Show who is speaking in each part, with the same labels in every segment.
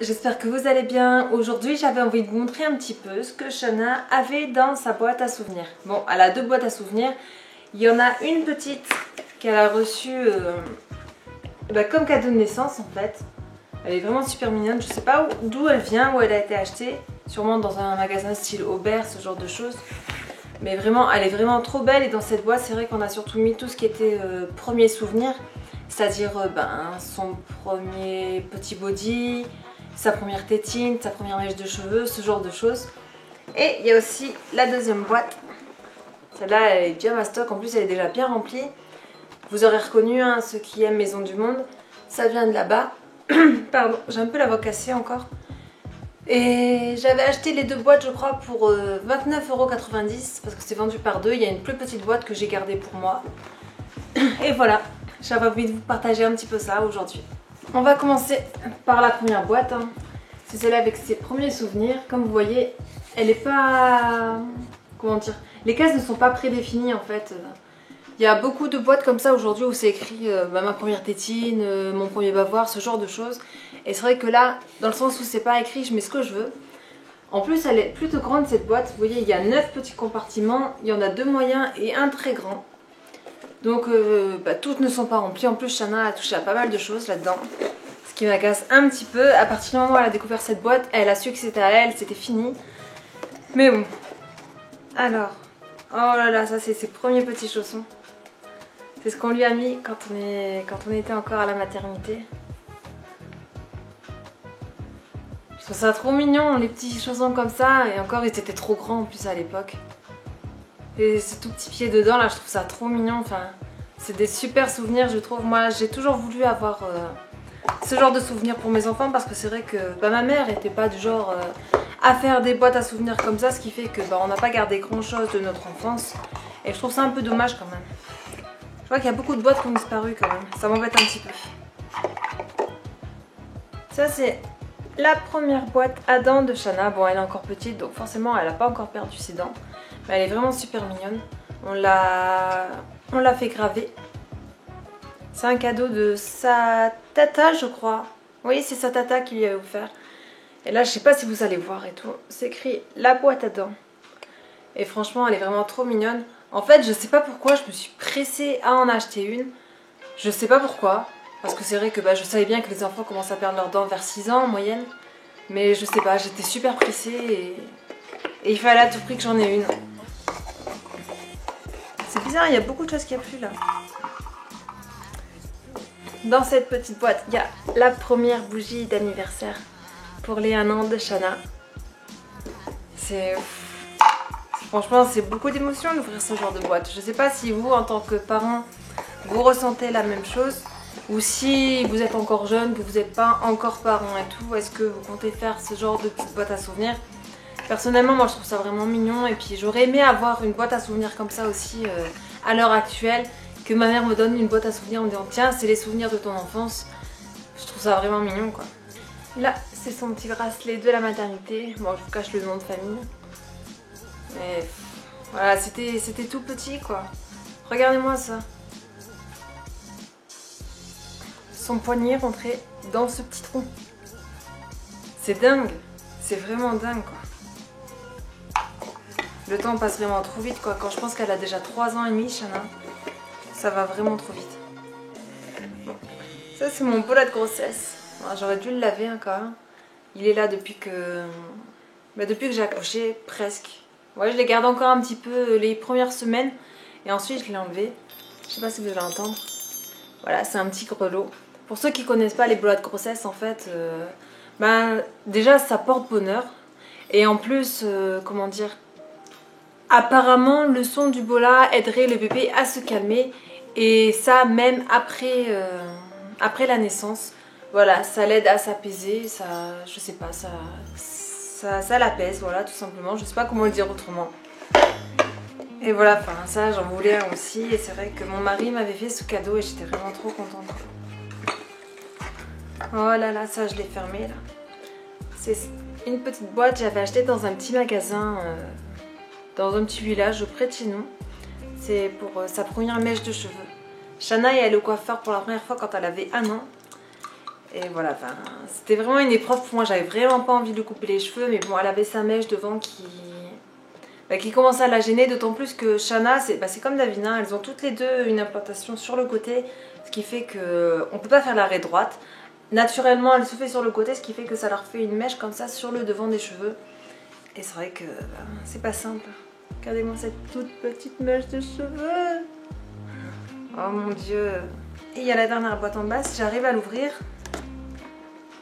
Speaker 1: j'espère que vous allez bien. Aujourd'hui j'avais envie de vous montrer un petit peu ce que Shana avait dans sa boîte à souvenirs. Bon, elle a deux boîtes à souvenirs. Il y en a une petite qu'elle a reçue comme cadeau de naissance en fait. Elle est vraiment super mignonne, je sais pas d'où elle vient, où elle a été achetée. Sûrement dans un magasin style Aubert, ce genre de choses. Mais vraiment, elle est vraiment trop belle. Et dans cette boîte, c'est vrai qu'on a surtout mis tout ce qui était premier souvenir. C'est-à-dire son premier petit body, sa première tétine, sa première mèche de cheveux, ce genre de choses. Et il y a aussi la deuxième boîte. Celle-là, elle est bien mastoc. En plus, elle est déjà bien remplie. Vous aurez reconnu, hein, ceux qui aiment Maison du Monde. Ça vient de là-bas. Pardon, j'ai un peu la voix cassée encore. Et j'avais acheté les deux boîtes, je crois, pour 29,90 € parce que c'est vendu par deux. Il y a une plus petite boîte que j'ai gardée pour moi. Et voilà, j'avais envie de vous partager un petit peu ça aujourd'hui. On va commencer par la première boîte. Hein. C'est celle avec ses premiers souvenirs. Comme vous voyez, elle est pas... Comment dire? Les cases ne sont pas prédéfinies en fait. Il y a beaucoup de boîtes comme ça aujourd'hui où c'est écrit ma première tétine, mon premier bavoir, ce genre de choses. Et c'est vrai que là, dans le sens où c'est pas écrit, je mets ce que je veux. En plus, elle est plutôt grande cette boîte. Vous voyez, il y a 9 petits compartiments. Il y en a 2 moyens et un très grand. Donc, toutes ne sont pas remplies. En plus, Shana a touché à pas mal de choses là-dedans. Ce qui m'agace un petit peu. À partir du moment où elle a découvert cette boîte, elle a su que c'était à elle, c'était fini. Mais bon. Alors. Oh là là, ça c'est ses premiers petits chaussons. C'est ce qu'on lui a mis quand on était encore à la maternité. Je trouve ça trop mignon, les petits chaussons comme ça. Et encore, ils étaient trop grands en plus à l'époque. Et ce tout petit pied dedans, là, je trouve ça trop mignon. Enfin, c'est des super souvenirs, je trouve. Moi, j'ai toujours voulu avoir ce genre de souvenirs pour mes enfants. Parce que c'est vrai que ma mère n'était pas du genre à faire des boîtes à souvenirs comme ça. Ce qui fait que on n'a pas gardé grand chose de notre enfance. Et je trouve ça un peu dommage quand même. Je vois qu'il y a beaucoup de boîtes qui ont disparu quand même. Ça m'embête un petit peu. Ça, c'est la première boîte à dents de Shana. Bon, elle est encore petite, donc forcément, elle n'a pas encore perdu ses dents. Mais elle est vraiment super mignonne. On l'a fait graver. C'est un cadeau de sa tata, je crois. Oui, c'est sa tata qui lui a offert. Et là, je sais pas si vous allez voir et tout. C'est écrit la boîte à dents. Et franchement, elle est vraiment trop mignonne. En fait, je sais pas pourquoi je me suis pressée à en acheter une. Je sais pas pourquoi. Parce que c'est vrai que je savais bien que les enfants commencent à perdre leurs dents vers 6 ans en moyenne. Mais je sais pas, j'étais super pressée et il fallait à tout prix que j'en ai une. C'est bizarre, il y a beaucoup de choses qu'il n'y a plus là. Dans cette petite boîte, il y a la première bougie d'anniversaire pour les 1 an de Shana. Franchement, c'est beaucoup d'émotions d'ouvrir ce genre de boîte. Je sais pas si vous, en tant que parent, vous ressentez la même chose. Ou si vous êtes encore jeune, que vous n'êtes pas encore parent et tout, est-ce que vous comptez faire ce genre de petite boîte à souvenirs? Personnellement, moi je trouve ça vraiment mignon. Et puis j'aurais aimé avoir une boîte à souvenirs comme ça aussi à l'heure actuelle. Que ma mère me donne une boîte à souvenirs en me disant tiens, c'est les souvenirs de ton enfance. Je trouve ça vraiment mignon quoi. Là, c'est son petit bracelet de la maternité. Bon, je vous cache le nom de famille. Mais voilà, c'était tout petit quoi. Regardez-moi ça. Son poignet rentré dans ce petit trou. C'est dingue. C'est vraiment dingue quoi. Le temps passe vraiment trop vite quoi. Quand je pense qu'elle a déjà 3 ans et demi, Shana, ça va vraiment trop vite. Bon. Ça c'est mon bola de grossesse. J'aurais dû le laver encore. Il est là depuis que j'ai accouché, presque. Ouais, je les garde encore un petit peu les premières semaines. Et ensuite je l'ai enlevé. Je sais pas si vous allez entendre. Voilà, c'est un petit grelot. Pour ceux qui connaissent pas les bolas de grossesse, en fait, déjà ça porte bonheur. Et en plus, comment dire, apparemment le son du bola aiderait le bébé à se calmer. Et ça même après la naissance. Voilà, ça l'aide à s'apaiser, ça, je sais pas, ça l'apaise, voilà, tout simplement. Je sais pas comment le dire autrement. Et voilà, enfin ça j'en voulais un aussi. Et c'est vrai que mon mari m'avait fait ce cadeau et j'étais vraiment trop contente. Oh là là, ça je l'ai fermé là. C'est une petite boîte, j'avais acheté dans un petit magasin, dans un petit village près de chez nous. C'est pour sa première mèche de cheveux. Shana est allée au coiffeur pour la première fois quand elle avait 1 an. Et voilà, enfin, c'était vraiment une épreuve pour moi. J'avais vraiment pas envie de lui couper les cheveux. Mais bon, elle avait sa mèche devant qui commençait à la gêner. D'autant plus que Shana, c'est comme Davina. Elles ont toutes les deux une implantation sur le côté. Ce qui fait qu'on ne peut pas faire l'arrêt droite. Naturellement, elle se fait sur le côté. Ce qui fait que ça leur fait une mèche comme ça sur le devant des cheveux. Et c'est vrai que c'est pas simple. Regardez-moi cette toute petite mèche de cheveux. Oh mon dieu. Et il y a la dernière boîte en bas. Si j'arrive à l'ouvrir...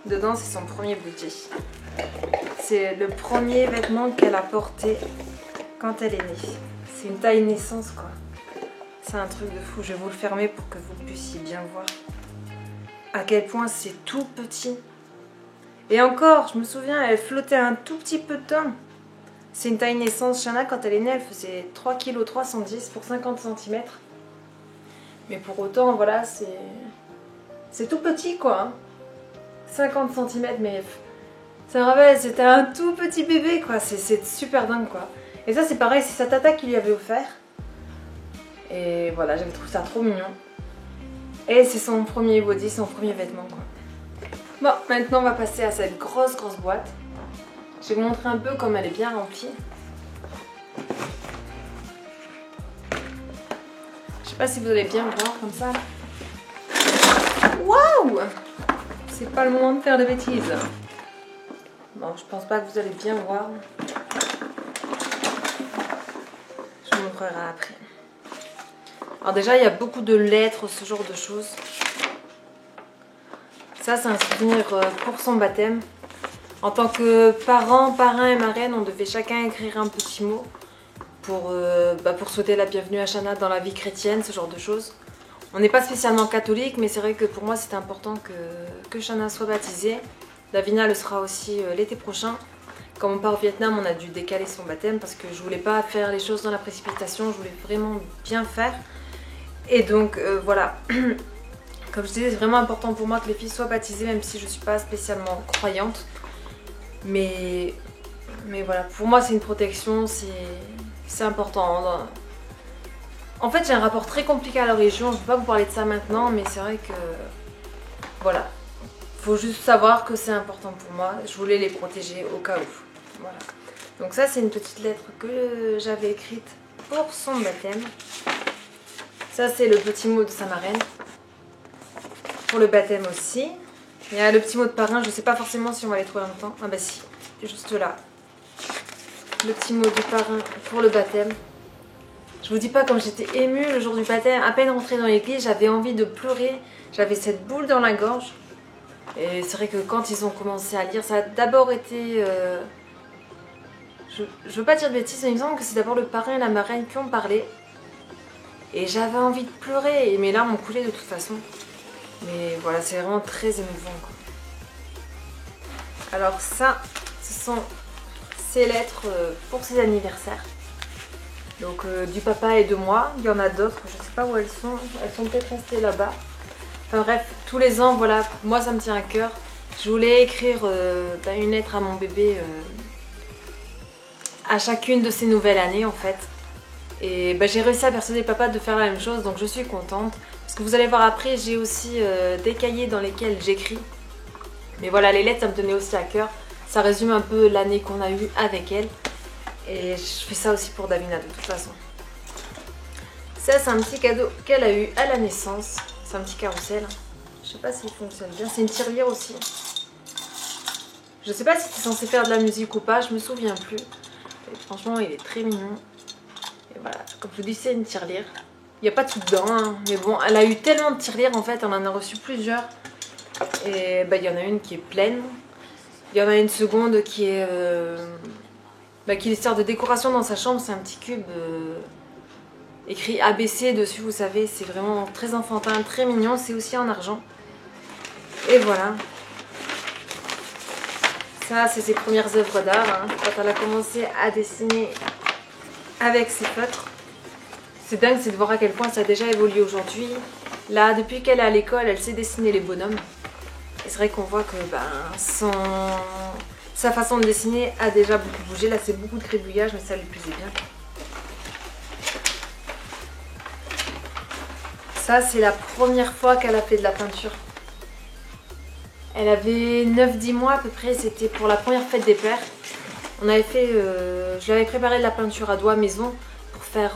Speaker 1: Dedans, c'est son premier bougie. C'est le premier vêtement qu'elle a porté quand elle est née. C'est une taille naissance, quoi. C'est un truc de fou. Je vais vous le fermer pour que vous puissiez bien voir à quel point c'est tout petit. Et encore, je me souviens, elle flottait un tout petit peu de temps. C'est une taille naissance. Shana, quand elle est née, elle faisait 3 kg 310 pour 50 cm. Mais pour autant, voilà, c'est tout petit, quoi. Hein. 50 cm, mais ça me rappelle, c'était un tout petit bébé, quoi. C'est super dingue, quoi. Et ça, c'est pareil, c'est sa tata qui lui avait offert. Et voilà, j'avais trouvé ça trop mignon. Et c'est son premier body, son premier vêtement, quoi. Bon, maintenant, on va passer à cette grosse boîte. Je vais vous montrer un peu comme elle est bien remplie. Je sais pas si vous allez bien voir comme ça. Waouh! C'est pas le moment de faire de bêtises. Bon, je pense pas que vous allez bien voir. Je vous montrerai après. Alors déjà, il y a beaucoup de lettres, ce genre de choses. Ça, c'est un souvenir pour son baptême. En tant que parent, parrain et marraine, on devait chacun écrire un petit mot pour souhaiter la bienvenue à Shana dans la vie chrétienne, ce genre de choses. On n'est pas spécialement catholique, mais c'est vrai que pour moi c'était important que Shana soit baptisée. Davina le sera aussi l'été prochain. Quand on part au Vietnam, on a dû décaler son baptême parce que je voulais pas faire les choses dans la précipitation, je voulais vraiment bien faire. Et donc voilà, comme je disais, c'est vraiment important pour moi que les filles soient baptisées, même si je suis pas spécialement croyante. Mais voilà, pour moi c'est une protection, c'est important. En fait, j'ai un rapport très compliqué à la religion. Je ne vais pas vous parler de ça maintenant, mais c'est vrai que... Voilà. Faut juste savoir que c'est important pour moi. Je voulais les protéger au cas où. Voilà. Donc ça, c'est une petite lettre que j'avais écrite pour son baptême. Ça, c'est le petit mot de sa marraine. Pour le baptême aussi. Il y a le petit mot de parrain. Je ne sais pas forcément si on va les trouver en même temps. Ah bah si, juste là. Le petit mot de parrain pour le baptême. Je vous dis pas comme j'étais émue le jour du baptême, à peine rentrée dans l'église, j'avais envie de pleurer, j'avais cette boule dans la gorge. Et c'est vrai que quand ils ont commencé à lire, ça a d'abord été... Je veux pas dire de bêtises, mais il me semble que c'est d'abord le parrain et la marraine qui ont parlé. Et j'avais envie de pleurer, et mes larmes ont coulé de toute façon. Mais voilà, c'est vraiment très émouvant, quoi. Alors ça, ce sont ces lettres pour ses anniversaires. Donc du papa et de moi, il y en a d'autres, je ne sais pas où elles sont peut-être restées là-bas. Enfin bref, tous les ans, voilà, moi ça me tient à cœur. Je voulais écrire une lettre à mon bébé à chacune de ces nouvelles années en fait. Et j'ai réussi à persuader papa de faire la même chose, donc je suis contente. Parce que vous allez voir après, j'ai aussi des cahiers dans lesquels j'écris. Mais voilà, les lettres ça me tenait aussi à cœur. Ça résume un peu l'année qu'on a eue avec elle. Et je fais ça aussi pour Davina de toute façon. Ça, c'est un petit cadeau qu'elle a eu à la naissance. C'est un petit carrousel. Je sais pas s'il fonctionne bien. C'est une tirelire aussi. Je sais pas si c'est censé faire de la musique ou pas. Je me souviens plus. Et franchement, il est très mignon. Et voilà, comme je vous dis, c'est une tirelire. Il n'y a pas tout dedans. Hein. Mais bon, elle a eu tellement de tirelires en fait. Elle en a reçu plusieurs. Et il y en a une qui est pleine. Il y en a une seconde qui est... qui lui sert de décoration dans sa chambre. C'est un petit cube écrit ABC dessus, vous savez. C'est vraiment très enfantin, très mignon. C'est aussi en argent. Et voilà. Ça, c'est ses premières œuvres d'art. Hein, quand elle a commencé à dessiner avec ses feutres. C'est dingue, c'est de voir à quel point ça a déjà évolué aujourd'hui. Là, depuis qu'elle est à l'école, elle sait dessiner les bonhommes. Et c'est vrai qu'on voit que sa façon de dessiner a déjà beaucoup bougé. Là, c'est beaucoup de gribouillage, mais ça lui plaisait bien. Ça, c'est la première fois qu'elle a fait de la peinture. Elle avait 9-10 mois à peu près, c'était pour la première fête des pères. On avait fait, je lui avais préparé de la peinture à doigts maison pour faire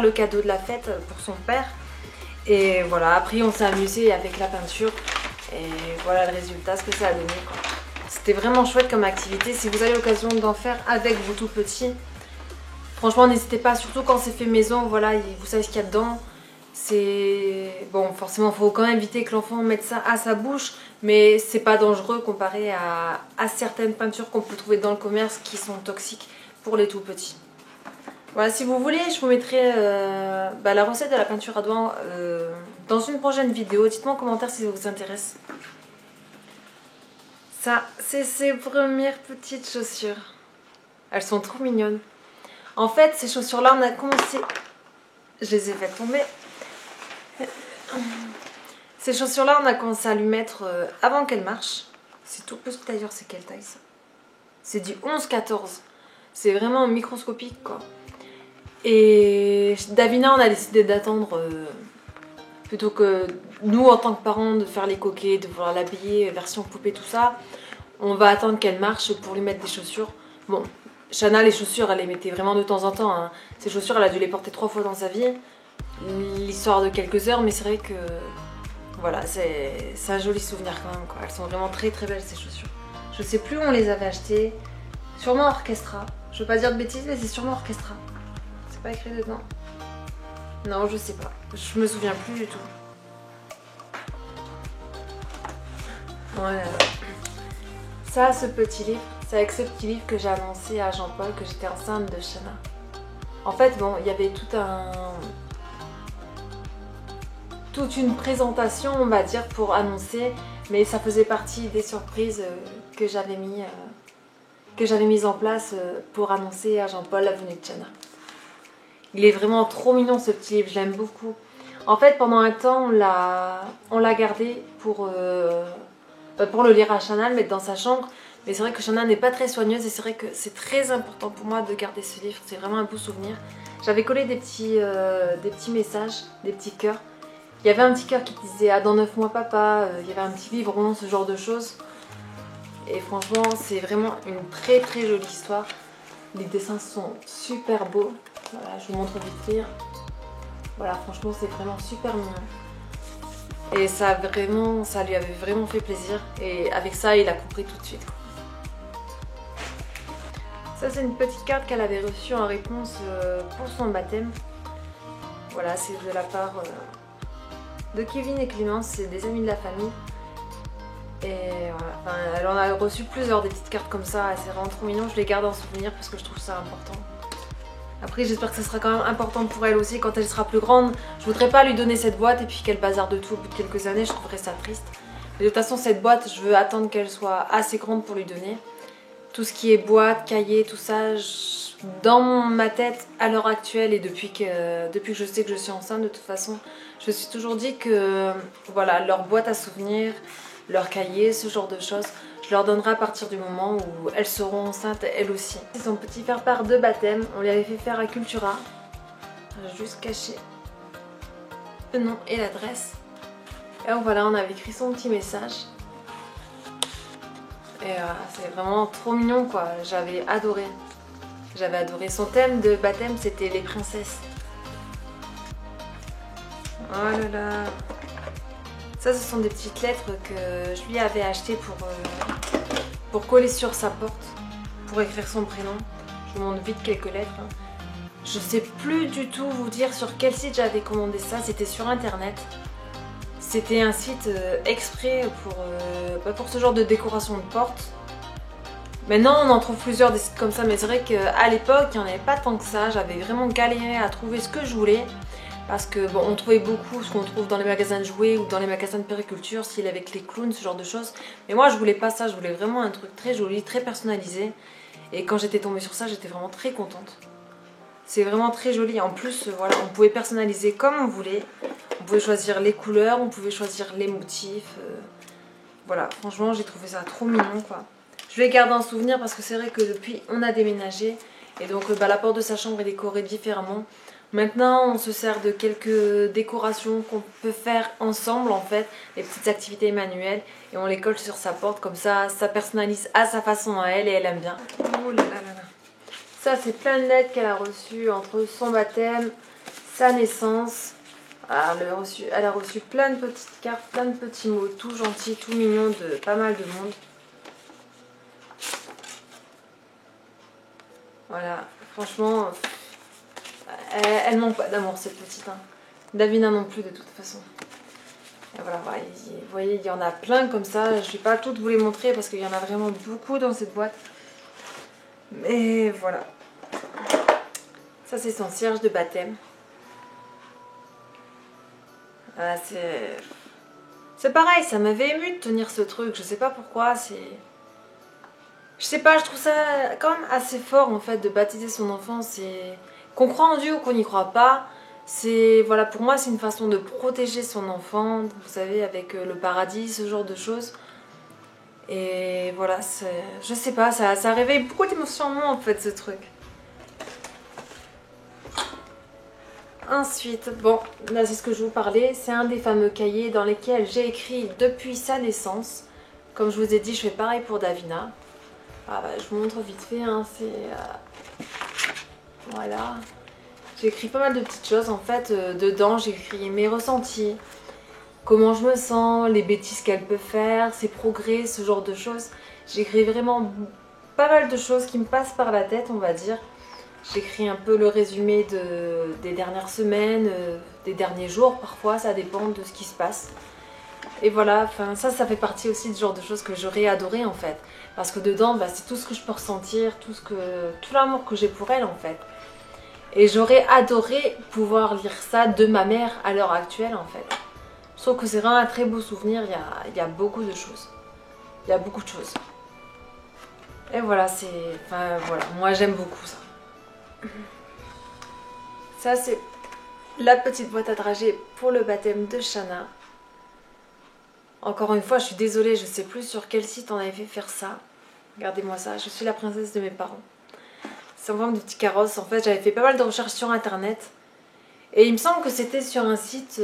Speaker 1: le cadeau de la fête pour son père. Et voilà, après on s'est amusé avec la peinture et voilà le résultat, ce que ça a donné, quoi. C'était vraiment chouette comme activité. Si vous avez l'occasion d'en faire avec vos tout petits, franchement n'hésitez pas, surtout quand c'est fait maison, voilà, vous savez ce qu'il y a dedans. C'est bon, forcément il faut quand même éviter que l'enfant mette ça à sa bouche, mais c'est pas dangereux comparé à certaines peintures qu'on peut trouver dans le commerce qui sont toxiques pour les tout petits. Voilà, si vous voulez, je vous mettrai la recette de la peinture à doigts dans une prochaine vidéo. Dites-moi en commentaire si ça vous intéresse. Ça, c'est ses premières petites chaussures. Elles sont trop mignonnes. En fait, ces chaussures-là, on a commencé... Je les ai fait tomber. Ces chaussures-là, on a commencé à lui mettre avant qu'elle marche. C'est tout petit d'ailleurs, c'est quelle taille ça? C'est du 11-14. C'est vraiment microscopique, quoi. Et Davina, on a décidé d'attendre, plutôt que nous en tant que parents de faire les coquets, de vouloir l'habiller, version poupée, tout ça. On va attendre qu'elle marche pour lui mettre des chaussures. Bon, Shana, les chaussures, elle les mettait vraiment de temps en temps, hein. Ces chaussures, elle a dû les porter 3 fois dans sa vie. L'histoire de quelques heures, mais c'est vrai que voilà, c'est un joli souvenir quand même, quoi. Elles sont vraiment très très belles ces chaussures. Je sais plus où on les avait achetées. Sûrement Orchestra. Je veux pas dire de bêtises, mais c'est sûrement Orchestra. C'est pas écrit dedans. Non, je sais pas. Je me souviens plus du tout. Voilà. Ça, ce petit livre, c'est avec ce petit livre que j'ai annoncé à Jean-Paul que j'étais enceinte de Shana. En fait, bon, il y avait toute une présentation, on va dire, pour annoncer, mais ça faisait partie des surprises que j'avais mis en place pour annoncer à Jean-Paul la venue de Shana. Il est vraiment trop mignon ce petit livre, je l'aime beaucoup. En fait, pendant un temps, on l'a gardé pour le lire à Shana, le mettre dans sa chambre. Mais c'est vrai que Shana n'est pas très soigneuse et c'est vrai que c'est très important pour moi de garder ce livre. C'est vraiment un beau souvenir. J'avais collé des petits messages, des petits cœurs. Il y avait un petit cœur qui disait « Ah, dans 9 mois papa », il y avait un petit biberon, ce genre de choses. Et franchement, c'est vraiment une très très jolie histoire. Les dessins sont super beaux. Voilà, je vous montre vite fait. Voilà, franchement, c'est vraiment super mignon. Et ça lui avait vraiment fait plaisir. Et avec ça, il a compris tout de suite, quoi. Ça, c'est une petite carte qu'elle avait reçue en réponse pour son baptême. Voilà, c'est de la part de Kevin et Clémence, c'est des amis de la famille. Et voilà, enfin, elle en a reçu plusieurs des petites cartes comme ça, c'est vraiment trop mignon. Je les garde en souvenir parce que je trouve ça important. Après, j'espère que ça sera quand même important pour elle aussi quand elle sera plus grande. Je voudrais pas lui donner cette boîte et puis qu'elle bazarde tout au bout de quelques années, je trouverais ça triste. Mais de toute façon, cette boîte, je veux attendre qu'elle soit assez grande pour lui donner. Tout ce qui est boîte, cahier, tout ça, dans ma tête, à l'heure actuelle et depuis que je sais que je suis enceinte, de toute façon, je me suis toujours dit que voilà, leur boîte à souvenirs, leur cahier, ce genre de choses, je leur donnerai à partir du moment où elles seront enceintes elles aussi. C'est son petit faire-part de baptême, on lui avait fait faire à Cultura. J'ai juste caché le nom et l'adresse. Et donc voilà, on avait écrit son petit message. Et c'est vraiment trop mignon, quoi. J'avais adoré. J'avais adoré. Son thème de baptême, c'était les princesses. Oh là là. Ça, ce sont des petites lettres que je lui avais achetées pour coller sur sa porte, pour écrire son prénom. Je vous montre vite quelques lettres. Je sais plus du tout vous dire sur quel site j'avais commandé ça. C'était sur internet. C'était un site exprès pour ce genre de décoration de porte. Maintenant, on en trouve plusieurs des sites comme ça, mais c'est vrai qu'à l'époque, il n'y en avait pas tant que ça. J'avais vraiment galéré à trouver ce que je voulais. Parce que bon, on trouvait beaucoup ce qu'on trouve dans les magasins de jouets ou dans les magasins de périculture, style avec les clowns, ce genre de choses. Mais moi, je voulais pas ça. Je voulais vraiment un truc très joli, très personnalisé. Et quand j'étais tombée sur ça, j'étais vraiment très contente. C'est vraiment très joli. En plus, voilà, on pouvait personnaliser comme on voulait. On pouvait choisir les couleurs, on pouvait choisir les motifs. Voilà, franchement, j'ai trouvé ça trop mignon, quoi. Je vais garder en souvenir parce que c'est vrai que depuis, on a déménagé. Et donc, la porte de sa chambre est décorée différemment. Maintenant, on se sert de quelques décorations qu'on peut faire ensemble en fait, les petites activités manuelles, et on les colle sur sa porte, comme ça personnalise à sa façon à elle et elle aime bien. Oh là là là là. Ça, c'est plein de lettres qu'elle a reçues entre son baptême, sa naissance. Ah, elle a reçu plein de petites cartes, plein de petits mots, tout gentils, tout mignons de pas mal de monde. Voilà, franchement, elle manque pas d'amour cette petite. Hein. Davina non plus de toute façon. Et voilà, vous voyez, il y en a plein comme ça. Je ne vais pas toutes vous les montrer parce qu'il y en a vraiment beaucoup dans cette boîte. Mais voilà. Ça, c'est son cierge de baptême. Ah, c'est pareil, ça m'avait ému de tenir ce truc. Je sais pas pourquoi, je sais pas, je trouve ça quand même assez fort en fait de baptiser son enfant. C'est qu'on croit en Dieu ou qu'on n'y croit pas. Voilà, pour moi, c'est une façon de protéger son enfant, vous savez, avec le paradis, ce genre de choses. Et voilà, je sais pas, ça réveille beaucoup d'émotions en moi en fait, ce truc. Ensuite, bon, là c'est ce que je vous parlais, c'est un des fameux cahiers dans lesquels j'ai écrit depuis sa naissance. Comme je vous ai dit, je fais pareil pour Davina. Ah bah, je vous montre vite fait, hein, voilà. J'ai écrit pas mal de petites choses en fait. Dedans, j'ai écrit mes ressentis, comment je me sens, les bêtises qu'elle peut faire, ses progrès, ce genre de choses. J'ai écrit vraiment pas mal de choses qui me passent par la tête, on va dire. J'écris un peu le résumé des dernières semaines, des derniers jours parfois, ça dépend de ce qui se passe. Et voilà, enfin, ça fait partie aussi du genre de choses que j'aurais adoré en fait. Parce que dedans, bah, c'est tout ce que je peux ressentir, tout l'amour que j'ai pour elle en fait. Et j'aurais adoré pouvoir lire ça de ma mère à l'heure actuelle en fait. Je trouve que c'est vraiment un très beau souvenir, il y a beaucoup de choses. Il y a beaucoup de choses. Et voilà, enfin voilà, moi j'aime beaucoup ça. Ça c'est la petite boîte à dragées pour le baptême de Shana. Encore une fois, je suis désolée, je sais plus sur quel site on avait fait faire ça. Regardez-moi ça, je suis la princesse de mes parents. C'est en forme de petit carrosse. En fait, j'avais fait pas mal de recherches sur internet. Et il me semble que c'était sur un site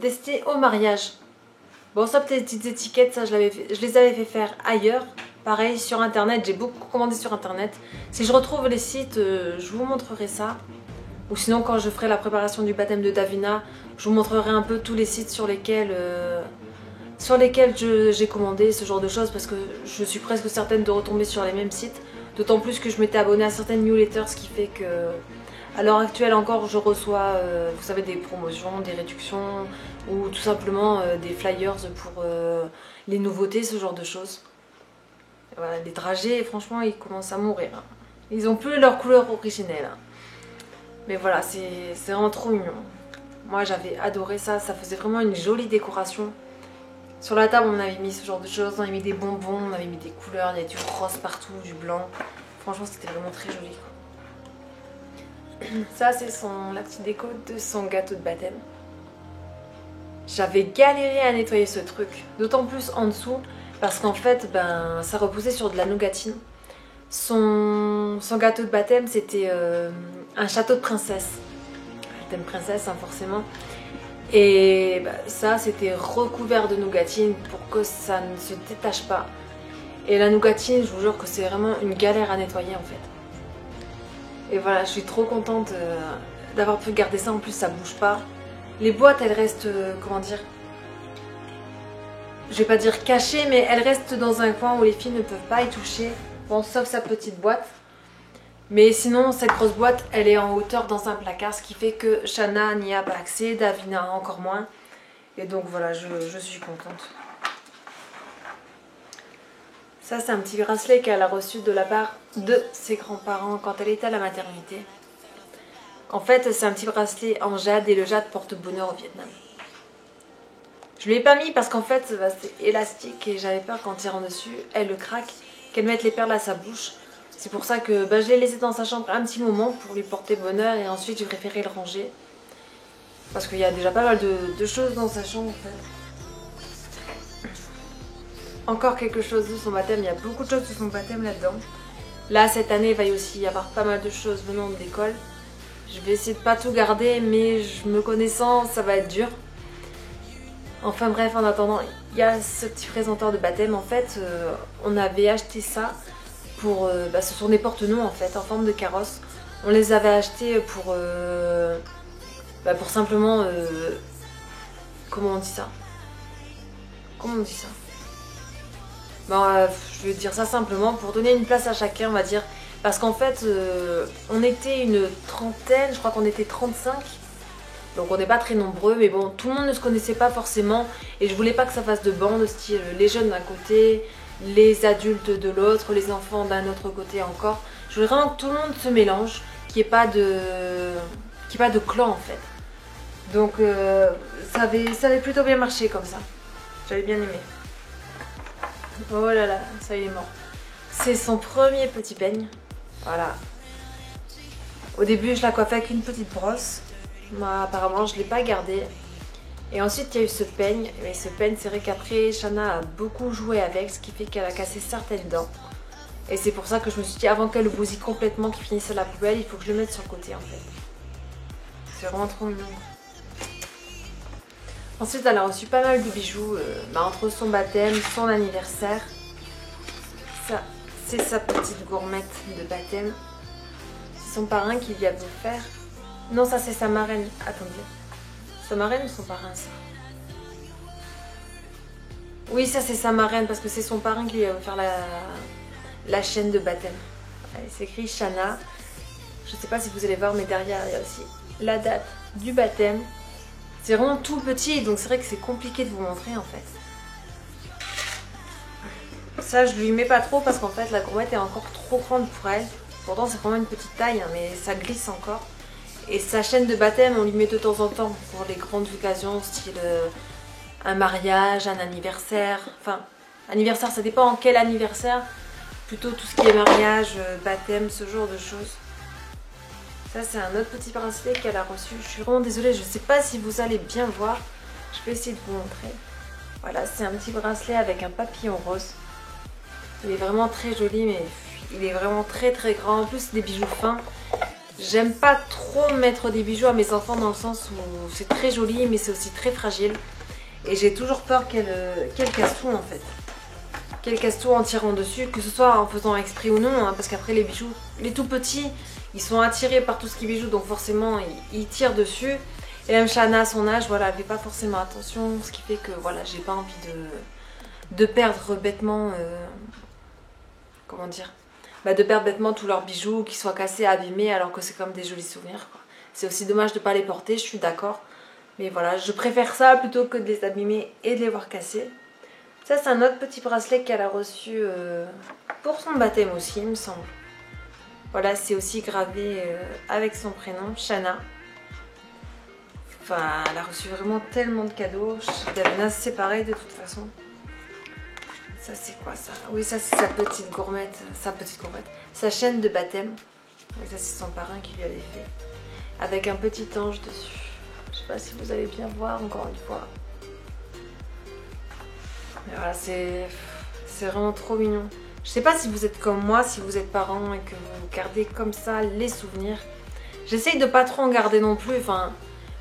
Speaker 1: destiné au mariage. Bon, ça, peut-être des petites étiquettes, ça je les avais fait faire ailleurs. Pareil, sur internet, j'ai beaucoup commandé sur internet. Si je retrouve les sites, je vous montrerai ça. Ou sinon, quand je ferai la préparation du baptême de Davina, je vous montrerai un peu tous les sites sur lesquels j'ai commandé ce genre de choses. Parce que je suis presque certaine de retomber sur les mêmes sites. D'autant plus que je m'étais abonnée à certaines newsletters, ce qui fait que à l'heure actuelle encore je reçois vous savez, des promotions, des réductions ou tout simplement des flyers pour les nouveautés, ce genre de choses. Et voilà, les dragées, franchement, ils commencent à mourir. Hein. Ils ont plus leur couleur originelle. Hein. Mais voilà, c'est vraiment trop mignon. Moi j'avais adoré ça, ça faisait vraiment une jolie décoration. Sur la table, on avait mis ce genre de choses, on avait mis des bonbons, on avait mis des couleurs, il y avait du rose partout, du blanc. Franchement, c'était vraiment très joli. Quoi. Ça, c'est la petite déco de son gâteau de baptême. J'avais galéré à nettoyer ce truc, d'autant plus en dessous, parce qu'en fait, ben, ça reposait sur de la nougatine. Son gâteau de baptême, c'était un château de princesse. Elle thème princesse, hein, forcément. Et bah, ça, c'était recouvert de nougatine pour que ça ne se détache pas. Et la nougatine, je vous jure que c'est vraiment une galère à nettoyer en fait. Et voilà, je suis trop contente d'avoir pu garder ça. En plus, ça bouge pas. Les boîtes, elles restent, comment dire, je vais pas dire cachées, mais elles restent dans un coin où les filles ne peuvent pas y toucher. Bon, sauf sa petite boîte. Mais sinon, cette grosse boîte, elle est en hauteur dans un placard, ce qui fait que Shana n'y a pas accès, Davina encore moins. Et donc voilà, je suis contente. Ça, c'est un petit bracelet qu'elle a reçu de la part de ses grands-parents quand elle était à la maternité. En fait, c'est un petit bracelet en jade et le jade porte bonheur au Vietnam. Je ne l'ai pas mis parce qu'en fait, bah, c'est élastique et j'avais peur qu'en tirant dessus, elle le craque, qu'elle mette les perles à sa bouche. C'est pour ça que bah, je l'ai laissé dans sa chambre un petit moment pour lui porter bonheur et ensuite j'ai préféré le ranger. Parce qu'il y a déjà pas mal de choses dans sa chambre en fait. Encore quelque chose de son baptême, il y a beaucoup de choses de son baptême là-dedans. Là cette année il va y aussi y avoir pas mal de choses venant de l'école. Je vais essayer de pas tout garder, mais je me connaissant, ça va être dur. Enfin bref, en attendant, il y a ce petit présentoir de baptême. En fait, on avait acheté ça pour... ce sont des porte-noms en fait, en forme de carrosse. On les avait achetés pour simplement... comment on dit ça? Comment on dit ça? Je vais dire ça simplement pour donner une place à chacun, on va dire. Parce qu'en fait, on était une trentaine, je crois qu'on était 35. Donc on n'est pas très nombreux, mais bon, tout le monde ne se connaissait pas forcément. Et je voulais pas que ça fasse de bande, style les jeunes d'un côté, les adultes de l'autre, les enfants d'un autre côté encore. Je voulais vraiment que tout le monde se mélange, qu'il n'y ait pas de clan en fait. Donc ça avait plutôt bien marché comme ça. J'avais bien aimé. Oh là là, ça y est mort. C'est son premier petit peigne. Voilà. Au début, je la coiffais avec une petite brosse. Moi, apparemment, je ne l'ai pas gardé. Et ensuite, il y a eu ce peigne. Mais ce peigne, c'est vrai qu'après, Shana a beaucoup joué avec, ce qui fait qu'elle a cassé certaines dents. Et c'est pour ça que je me suis dit, avant qu'elle bousille complètement, qu'il finisse à la poubelle, il faut que je le mette sur le côté, en fait. C'est vraiment trop mignon. Ensuite, elle a reçu pas mal de bijoux, entre son baptême, son anniversaire. Ça, c'est sa petite gourmette de baptême. C'est son parrain qui lui a offert. Non, ça c'est sa marraine. Attendez. Sa marraine ou son parrain, ça? Oui, ça c'est sa marraine parce que c'est son parrain qui lui a offert la chaîne de baptême. C'est écrit Shana. Je sais pas si vous allez voir, mais derrière il y a aussi la date du baptême. C'est vraiment tout petit, donc c'est vrai que c'est compliqué de vous montrer en fait. Ça, je lui mets pas trop parce qu'en fait la gourmette est encore trop grande pour elle. Pourtant c'est vraiment une petite taille, hein, mais ça glisse encore. Et sa chaîne de baptême, on lui met de temps en temps pour les grandes occasions, style un mariage, un anniversaire. Enfin, anniversaire, ça dépend en quel anniversaire. Plutôt tout ce qui est mariage, baptême, ce genre de choses. Ça, c'est un autre petit bracelet qu'elle a reçu. Je suis vraiment désolée, je ne sais pas si vous allez bien voir. Je vais essayer de vous montrer. Voilà, c'est un petit bracelet avec un papillon rose. Il est vraiment très joli, mais il est vraiment très très grand. En plus, c'est des bijoux fins. J'aime pas trop mettre des bijoux à mes enfants dans le sens où c'est très joli, mais c'est aussi très fragile. Et j'ai toujours peur qu'elle casse tout en fait. Qu'elle casse tout en tirant dessus, que ce soit en faisant exprès ou non, hein, parce qu'après les bijoux, les tout petits, ils sont attirés par tout ce qui est bijoux, donc forcément ils tirent dessus. Et même Shana à son âge, voilà, elle fait pas forcément attention, ce qui fait que voilà, j'ai pas envie de perdre bêtement, comment dire, de perdre bêtement tous leurs bijoux, qu'ils soient cassés, abîmés, alors que c'est comme des jolis souvenirs. C'est aussi dommage de pas les porter, je suis d'accord. Mais voilà, je préfère ça plutôt que de les abîmer et de les voir cassés. Ça, c'est un autre petit bracelet qu'elle a reçu pour son baptême aussi, il me semble. Voilà, c'est aussi gravé avec son prénom, Shana. Enfin, elle a reçu vraiment tellement de cadeaux. Davina, c'est pareil de toute façon. Ça, c'est quoi ça? Oui, ça, c'est sa petite gourmette. Sa chaîne de baptême. Et ça, c'est son parrain qui lui avait fait. Avec un petit ange dessus. Je sais pas si vous allez bien voir, encore une fois. Mais voilà, c'est vraiment trop mignon. Je sais pas si vous êtes comme moi, si vous êtes parents et que vous gardez comme ça les souvenirs. J'essaye de pas trop en garder non plus. Enfin,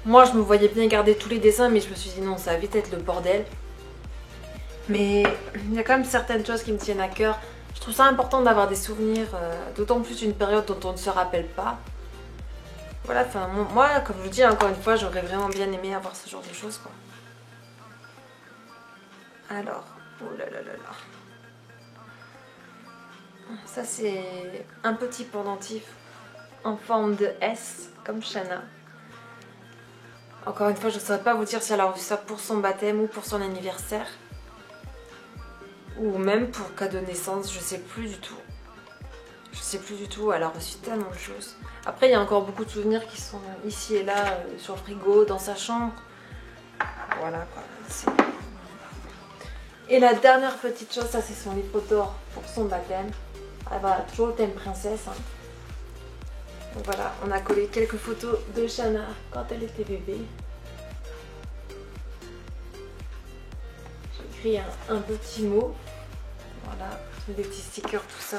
Speaker 1: moi, je me voyais bien garder tous les dessins, mais je me suis dit non, ça va vite être le bordel. Mais il y a quand même certaines choses qui me tiennent à cœur. Je trouve ça important d'avoir des souvenirs, d'autant plus une période dont on ne se rappelle pas. Voilà, enfin, moi, comme je vous dis, encore une fois, j'aurais vraiment bien aimé avoir ce genre de choses, quoi. Alors, oh là là là là. Ça, c'est un petit pendentif en forme de S, comme Shana. Encore une fois, je ne saurais pas vous dire si elle a reçu ça pour son baptême ou pour son anniversaire. Ou même pour cadeau de naissance, je sais plus du tout. Je sais plus du tout, elle a reçu tellement de choses. Après, il y a encore beaucoup de souvenirs qui sont ici et là, sur le frigo, dans sa chambre. Voilà quoi. Et la dernière petite chose, ça c'est son livre d'or pour son baptême. Elle va toujours le thème princesse. Hein. Donc voilà, on a collé quelques photos de Shana quand elle était bébé. J'ai écrit un petit mot. Voilà, des petits stickers, tout ça.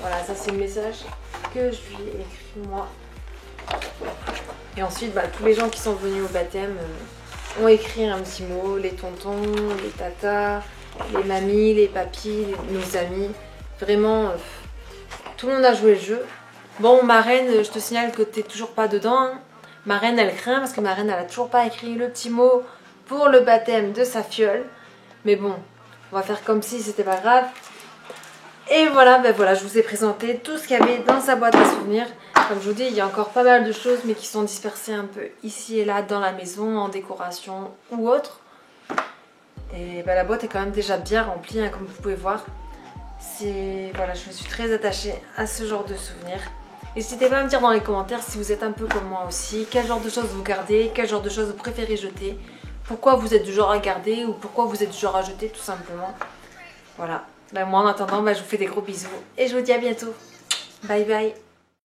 Speaker 1: Voilà, ça c'est le message que je lui ai écrit moi. Et ensuite, bah, tous les gens qui sont venus au baptême ont écrit un petit mot, les tontons, les tatas, les mamies, les papis, nos amis. Vraiment, tout le monde a joué le jeu. Bon, ma reine, je te signale que t'es toujours pas dedans. Hein. Ma reine, elle craint parce que ma reine, elle a toujours pas écrit le petit mot pour le baptême de sa fiole. Mais bon, on va faire comme si c'était pas grave. Et voilà, ben voilà, je vous ai présenté tout ce qu'il y avait dans sa boîte à souvenirs. Comme je vous dis, il y a encore pas mal de choses, mais qui sont dispersées un peu ici et là dans la maison, en décoration ou autre. Et ben, la boîte est quand même déjà bien remplie, hein, comme vous pouvez voir. Voilà, je me suis très attachée à ce genre de souvenirs. N'hésitez pas à me dire dans les commentaires si vous êtes un peu comme moi aussi, quel genre de choses vous gardez, quel genre de choses vous préférez jeter, pourquoi vous êtes du genre à garder ou pourquoi vous êtes du genre à jeter tout simplement. Voilà. Ben moi en attendant, ben, je vous fais des gros bisous et je vous dis à bientôt. Bye bye.